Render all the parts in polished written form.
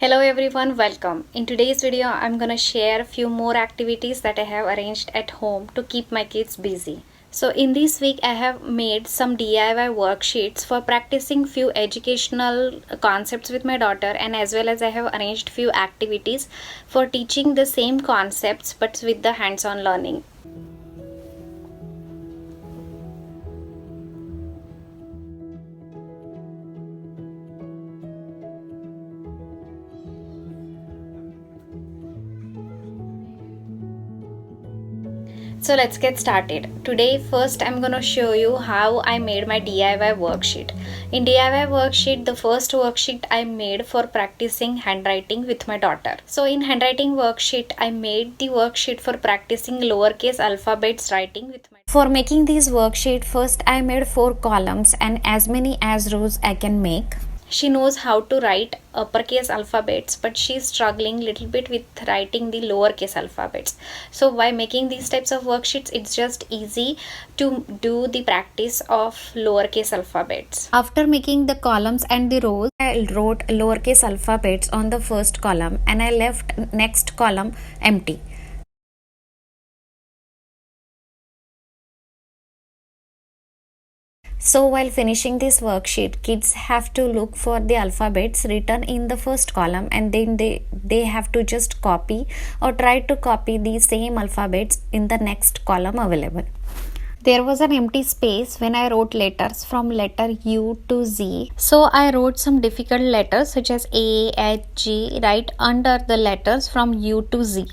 Hello everyone, welcome. In today's video, I'm gonna share a few more activities that I have arranged at home to keep my kids busy. So in this week, I have made some DIY worksheets for practicing few educational concepts with my daughter, and as well as I have arranged few activities for teaching the same concepts but with the hands-on learning. So let's get started. Today first I'm going to show you how I made my DIY worksheet. In DIY worksheet, the first worksheet I made for practicing handwriting with my daughter. So in handwriting worksheet, I made the worksheet for practicing lowercase alphabets writing with my. For making this worksheet, first I made 4 columns and as many as rows I can make. She knows how to write uppercase alphabets, but she's struggling little bit with writing the lowercase alphabets. So by making these types of worksheets, it's just easy to do the practice of lowercase alphabets. After making the columns and the rows, I wrote lowercase alphabets on the first column and I left next column empty. So while finishing this worksheet, kids have to look for the alphabets written in the first column, and then they have to just copy or try to copy the same alphabets in the next column available. There was an empty space when I wrote letters from letter U to Z. So I wrote some difficult letters such as A, H, G right under the letters from U to Z.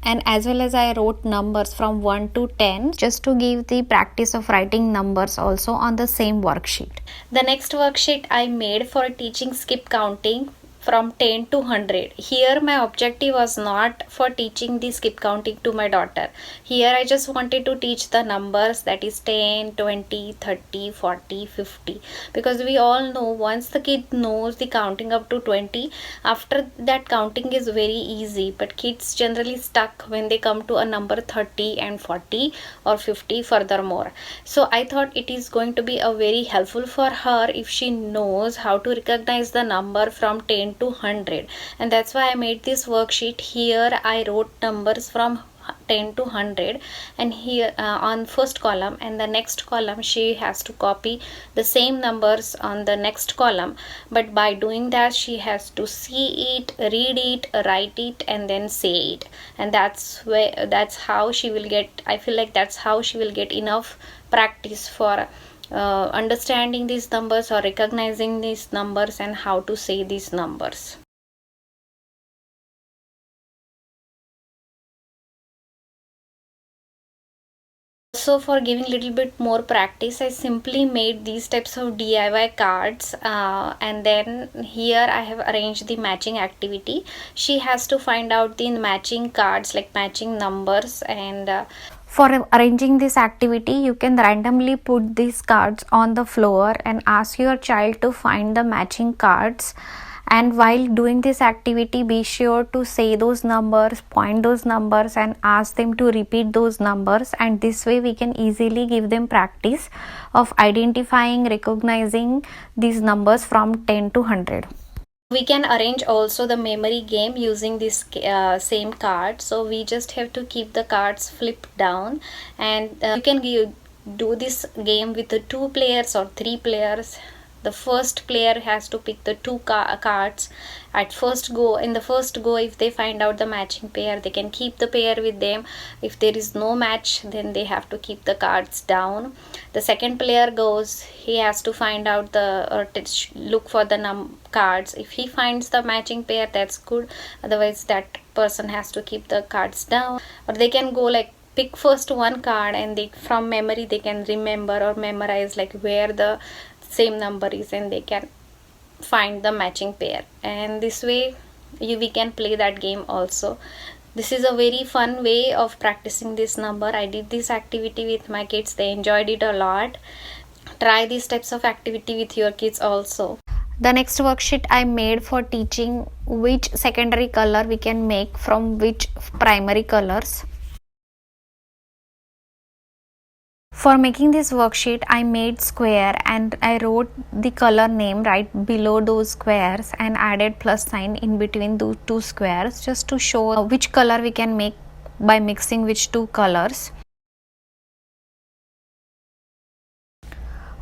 And as well as I wrote numbers from 1 to 10 just to give the practice of writing numbers also on the same worksheet. The next worksheet I made for teaching skip counting from 10 to 100. Here my objective was not for teaching the skip counting to my daughter. Here I just wanted to teach the numbers, that is 10, 20, 30, 40, 50, because we all know once the kid knows the counting up to 20, after that counting is very easy, but kids generally stuck when they come to a number 30 and 40 or 50 furthermore. So I thought it is going to be a very helpful for her if she knows how to recognize the number from 10 to 100, and that's why I made this worksheet. Here I wrote numbers from 10 to 100, and here on first column, and the next column she has to copy the same numbers on the next column, but by doing that she has to see it, read it, write it, and then say it, and that's how she will get, I feel like that's how she will get enough practice for understanding these numbers or recognizing these numbers and how to say these numbers. So for giving little bit more practice, I simply made these types of DIY cards, and then here I have arranged the matching activity. She has to find out the matching cards, like matching numbers, and for arranging this activity, you can randomly put these cards on the floor and ask your child to find the matching cards. And while doing this activity, be sure to say those numbers, point those numbers, and ask them to repeat those numbers. And this way we can easily give them practice of identifying, recognizing these numbers from 10 to 100. We can arrange also the memory game using this same card. So we just have to keep the cards flipped down, and you can do this game with the 2 players or 3 players. The first player has to pick the 2 cards at first go. In the first go, if they find out the matching pair, they can keep the pair with them. If there is no match, then they have to keep the cards down. The second player goes, he has to find out look for the cards. If he finds the matching pair, that's good. Otherwise that person has to keep the cards down. Or they can go like pick first 1 card, and from memory they can remember or memorize like where the same number is, and they can find the matching pair, and this way we can play that game also. This is a very fun way of practicing this number. I did this activity with my kids, they enjoyed it a lot. Try these types of activity with your kids also. The next worksheet I made for teaching which secondary color we can make from which primary colors. For making this worksheet, I made square and I wrote the color name right below those squares and added plus sign in between those two squares just to show which color we can make by mixing which two colors.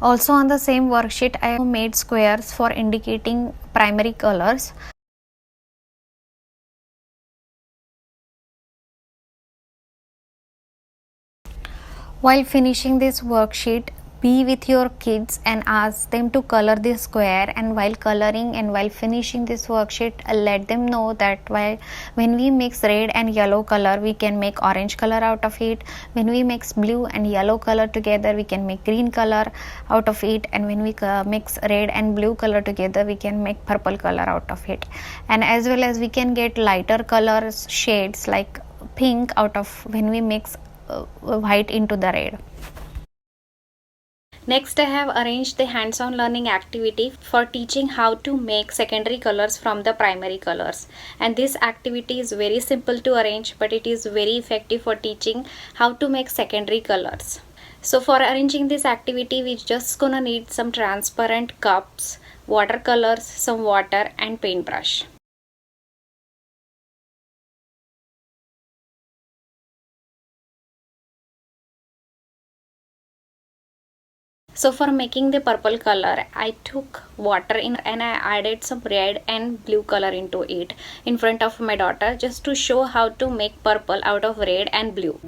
Also on the same worksheet, I made squares for indicating primary colors. While finishing this worksheet, be with your kids and ask them to color this square, and while coloring and while finishing this worksheet, let them know that when we mix red and yellow color, we can make orange color out of it. When we mix blue and yellow color together, we can make green color out of it, and when we mix red and blue color together, we can make purple color out of it. And as well as we can get lighter colors shades like pink out of when we mix white into the red. Next, I have arranged the hands-on learning activity for teaching how to make secondary colors from the primary colors. And this activity is very simple to arrange, but it is very effective for teaching how to make secondary colors. So for arranging this activity, we just gonna need some transparent cups, watercolors, some water and paintbrush. So for making the purple color, I took water in and I added some red and blue color into it in front of my daughter just to show how to make purple out of red and blue.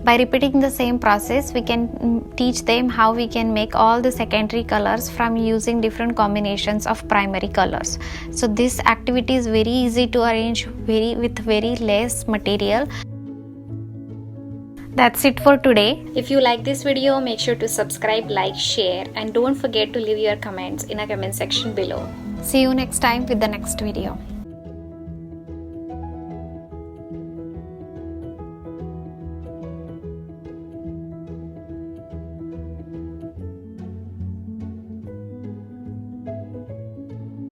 By repeating the same process, we can teach them how we can make all the secondary colors from using different combinations of primary colors. So this activity is very easy to arrange with very less material. That's it for today. If you like this video, make sure to subscribe, like, share, and don't forget to leave your comments in a comment section below. See you next time with the next video.